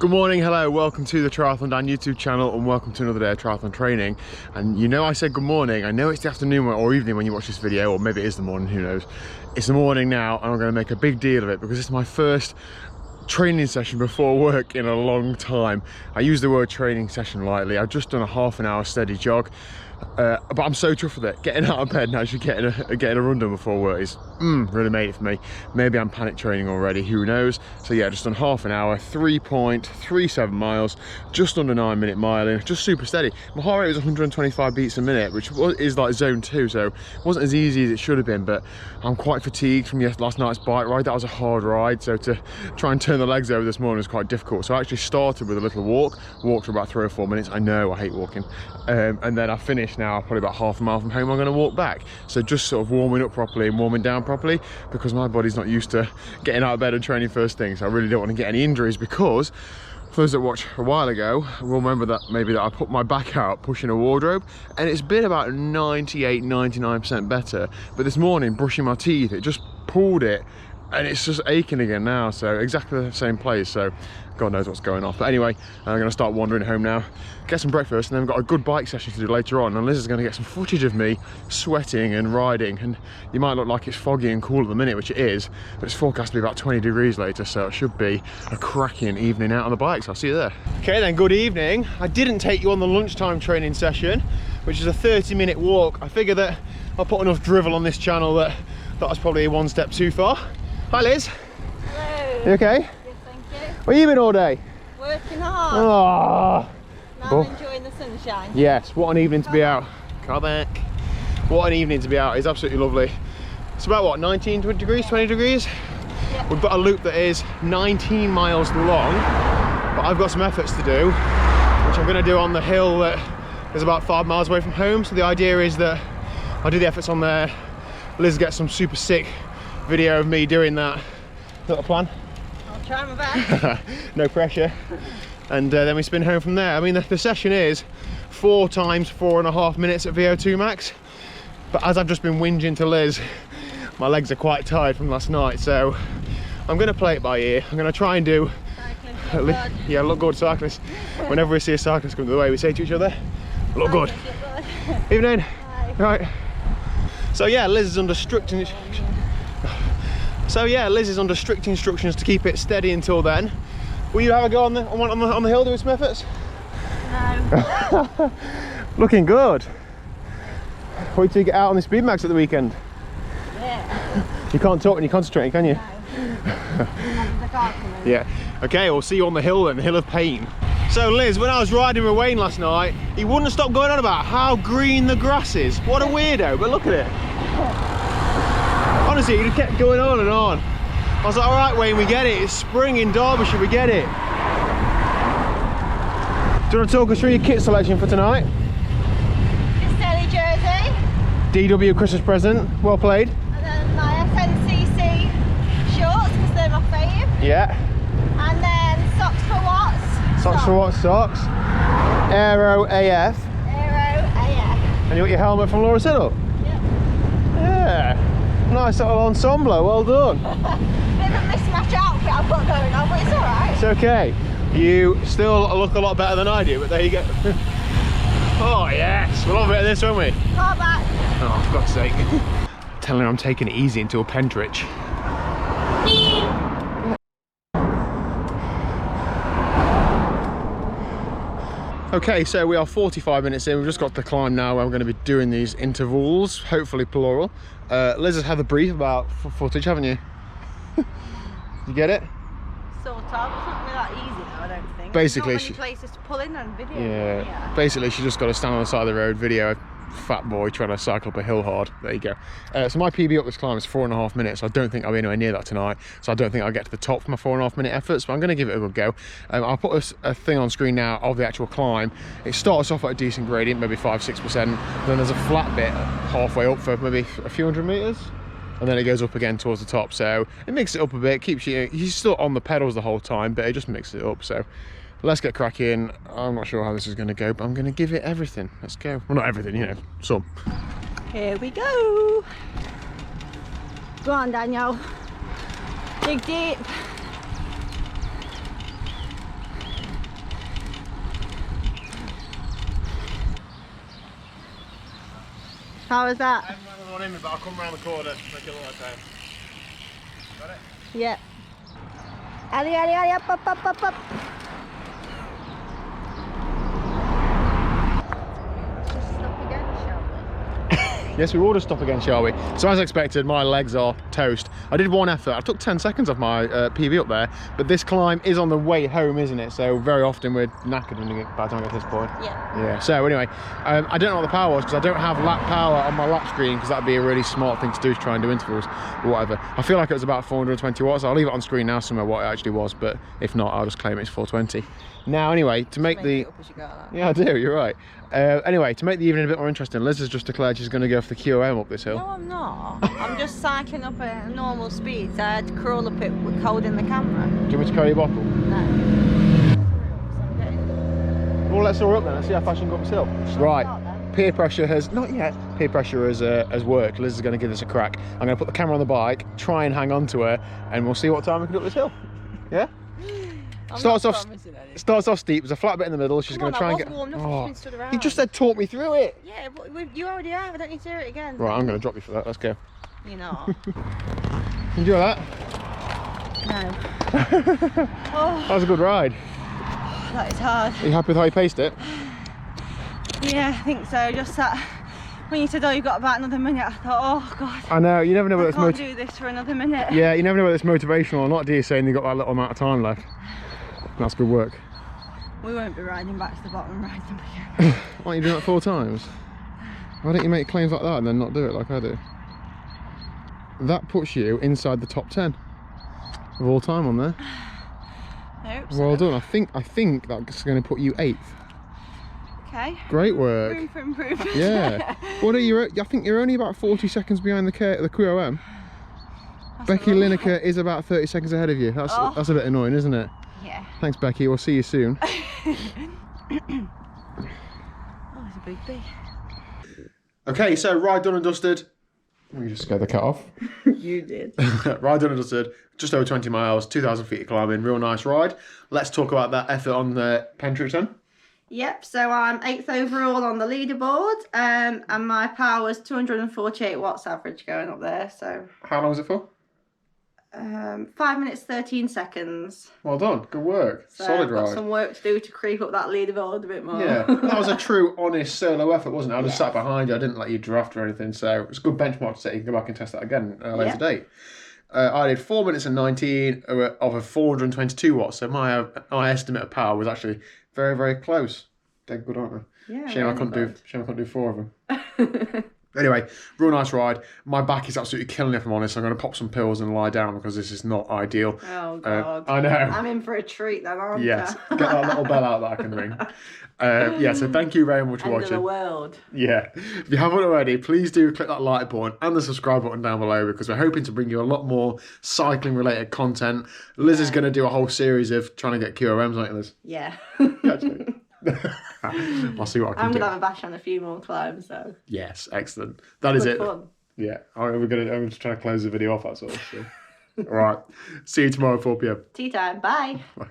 Good morning, hello, welcome to the TriathlonDan YouTube channel and welcome to another day of triathlon training. And you know I said good morning, I know it's the afternoon or evening when you watch this video, or maybe it is the morning, who knows. It's the morning now and I'm going to make a big deal of it because it's my first training session before work in a long time. I use the word training session lightly. I've just done a half an hour steady jog. But I'm so chuffed with it. Getting out of bed and actually getting a run done before work is really made it for me. Maybe I'm panic training already, who knows. So yeah, just done half an hour, 3.37 miles, just under 9-minute miling, just super steady. My heart rate was 125 beats a minute, which is like zone 2, so it wasn't as easy as it should have been, but I'm quite fatigued from last night's bike ride. That was a hard ride, so to try and turn the legs over this morning was quite difficult. So I actually started with a little walked for about 3 or 4 minutes. I know I hate walking. And then I finished now probably about half a mile from home. I'm going to walk back, so just sort of warming up properly and warming down properly, because my body's not used to getting out of bed and training first thing. So I really don't want to get any injuries, because for those that watched a while ago will remember that maybe that I put my back out pushing a wardrobe, and it's been about 98-99% better. But this morning, brushing my teeth, it just pulled it and it's just aching again now. So exactly the same place, so God knows what's going on. But anyway, I'm going to start wandering home now, get some breakfast, and then we've got a good bike session to do later on. And Liz is going to get some footage of me sweating and riding. And you might look like it's foggy and cool at the minute, which it is, but it's forecast to be about 20 degrees later, so it should be a cracking evening out on the bikes. I'll see you there. Okay then, good evening. I didn't take you on the lunchtime training session, which is a 30-minute walk. I figure that I'll put enough drivel on this channel that was probably one step too far. Hi Liz. Hello. You okay? Yes, thank you. Where you been all day? Working hard. Oh. Now I'm enjoying the sunshine. Yes, what an evening to be out. Car back. What an evening to be out. It's absolutely lovely. It's about what, 19, 20 degrees, 20 degrees? Yep. We've got a loop that is 19 miles long, but I've got some efforts to do, which I'm going to do on the hill that is about 5 miles away from home. So the idea is that I do the efforts on there. Liz gets some super sick video of me doing that. Little plan? I'll try my best. No pressure. And then we spin home from there. I mean, the session is 4 times 4.5 minutes at VO2 max. But as I've just been whinging to Liz, my legs are quite tired from last night. So I'm going to play it by ear. I'm going to try and do... Yeah, look good, cyclists. Whenever we see a cyclist come the way, we say to each other, look good. Evening. Hi. Right. So yeah, Liz is under strict instructions. To keep it steady until then. Will you have a go on the hill doing some efforts? No. Looking good. Wait till you get out on the speed max at the weekend. Yeah. You can't talk when you're concentrating, can you? No. Yeah. Okay, we'll see you on the hill then, the hill of pain. So Liz, when I was riding with Wayne last night, he wouldn't stop going on about how green the grass is. What a weirdo, but look at it. Honestly, he just kept going on and on. I was like, all right, Wayne, we get it. It's spring in Derbyshire, we get it. Do you want to talk us through your kit selection for tonight? Castelli jersey. DW Christmas present, well played. And then my FNCC shorts, because they're my fave. Yeah. And then socks for Watts. Socks for what? Socks. Aero AF. Aero AF. And you got your helmet from Laura Siddle? Yep. Yeah. Nice little ensemble, well done. Bit of a mismatch outfit I've got going on, but it's alright. It's okay. You still look a lot better than I do, but there you go. Oh yes, we'll have a bit of this, won't we? Car back. Oh, for God's sake. Telling her I'm taking it easy until Pentridge. Okay, so we are 45 minutes in. We've just got the climb now where we're going to be doing these intervals, hopefully plural. Liz has had a brief about footage, haven't you? You get it? Sort of. It's not really that easy though, I don't think. Basically, There's not many places to pull in on video. Yeah. Basically, she just got to stand on the side of the road, video a fat boy trying to cycle up a hill hard. There you go. So my PB up this climb is 4.5 minutes. I don't think I'll be anywhere near that tonight, so I don't think I'll get to the top for my 4.5 minute efforts, but I'm going to give it a good go. I'll put a thing on screen now of the actual climb. It starts off at a decent gradient, maybe 5-6%, then there's a flat bit halfway up for maybe a few hundred meters, and then it goes up again towards the top. So it mixes it up a bit, keeps you, he's still on the pedals the whole time, but it just mixes it up. So let's get cracking. I'm not sure how this is going to go, but I'm going to give it everything. Let's go. Well, not everything, you know, some. Here we go. Go on, Daniel. Dig deep. How was that? I haven't got another one in me, but I'll come round the corner, make it look like time. Got it? Yep. Ali, Ali, Ali, up, up, up, up, up. Let's just stop again, shall we? Yes, we will just stop again, shall we? So as expected, my legs are toast. I did one effort. I took 10 seconds off my PB up there, but this climb is on the way home, isn't it? So very often we're knackered when we get by the time we get to this point. Yeah. Yeah. So anyway, I don't know what the power was because I don't have lap power on my lap screen because that'd be a really smart thing to do to try and do intervals or whatever. I feel like it was about 420 watts. I'll leave it on screen now somewhere what it actually was, but if not, I'll just claim it's 420. Now, anyway, to make the... It up as you go, like. Yeah, I do, you're right. Anyway, to make the evening a bit more interesting, Liz has just declared she's going to go for the QOM up this hill. No, I'm not. I'm just cycling up at normal speed, so I had to crawl up it with holding the camera. Do you want me to carry your bottle? No. Well, let's all up then. Let's see how fast you can go up this hill. Right. Peer pressure has... Not yet. Peer pressure has worked. Liz is going to give this a crack. I'm going to put the camera on the bike, try and hang on to her, and we'll see what time we can do up this hill. Yeah? Starts off steep. There's a flat bit in the middle. She's going to try and get... You just said talk me through it. Yeah, but you already have. I don't need to do it again. Right, I'm going to drop you for that. Let's go. You're not. Enjoy that. No. That was a good ride. That is hard. Are you happy with how you paced it? Yeah, I think so. Just that when you said, "Oh, you've got about another minute," I thought, "Oh God." I know. You never know whether I can't do this for another minute. Yeah, you never know whether it's motivational or not. Do you saying you've got that little amount of time left? That's good work. We won't be riding back to the bottom and riding them again. Why don't you do that 4 times? Why don't you make claims like that and then not do it like I do? That puts you inside the top 10 of all time on there. I hope so. Well done. I think that's going to put you 8th. Okay. Great work. Room for improvement. Yeah. What are you? I think you're only about 40 seconds behind the QOM. Becky Lineker is about 30 seconds ahead of you. That's a bit annoying, isn't it? Yeah. Thanks, Becky. We'll see you soon. Oh, it's a big bee. Okay, so ride done and dusted. We just scared the cat off. You did. Ride done and dusted. Just over 20 miles, 2,000 feet of climbing. Real nice ride. Let's talk about that effort on the Pentrix then. Yep, so I'm 8th overall on the leaderboard, and my power was 248 watts average going up there. So how long was it for? 5 minutes 13 seconds. Well done, good work. So Solid I've got ride. some work to do to creep up that leaderboard a bit more. Yeah, that was a true, honest solo effort, wasn't it? I just sat behind you. I didn't let you draft or anything, so it's a good benchmark to set. You can go back and test that again later date. I did 4 minutes and 19 of a 422 watts, so my estimate of power was actually very, very close. Dead good, aren't they? Yeah. Shame I couldn't do 4 of them. Anyway, real nice ride. My back is absolutely killing it, if I'm honest. I'm going to pop some pills and lie down because this is not ideal. Oh, God. I know. I'm in for a treat then, aren't I? Yes. Get that little bell out that I can ring. Yeah, so thank you very much for watching. End of the world. Yeah. If you haven't already, please do click that like button and the subscribe button down below because we're hoping to bring you a lot more cycling related content. Liz is going to do a whole series of trying to get QOMs, aren't you, Liz? Yeah. Actually. I'll see what I can do. I'm going to have a bash on a few more climbs, so. Yes, excellent. That is it. Fun. Yeah, I'm just trying to close the video off, that's all. So. All right. See you tomorrow at 4 p.m. Tea time. Bye. Bye.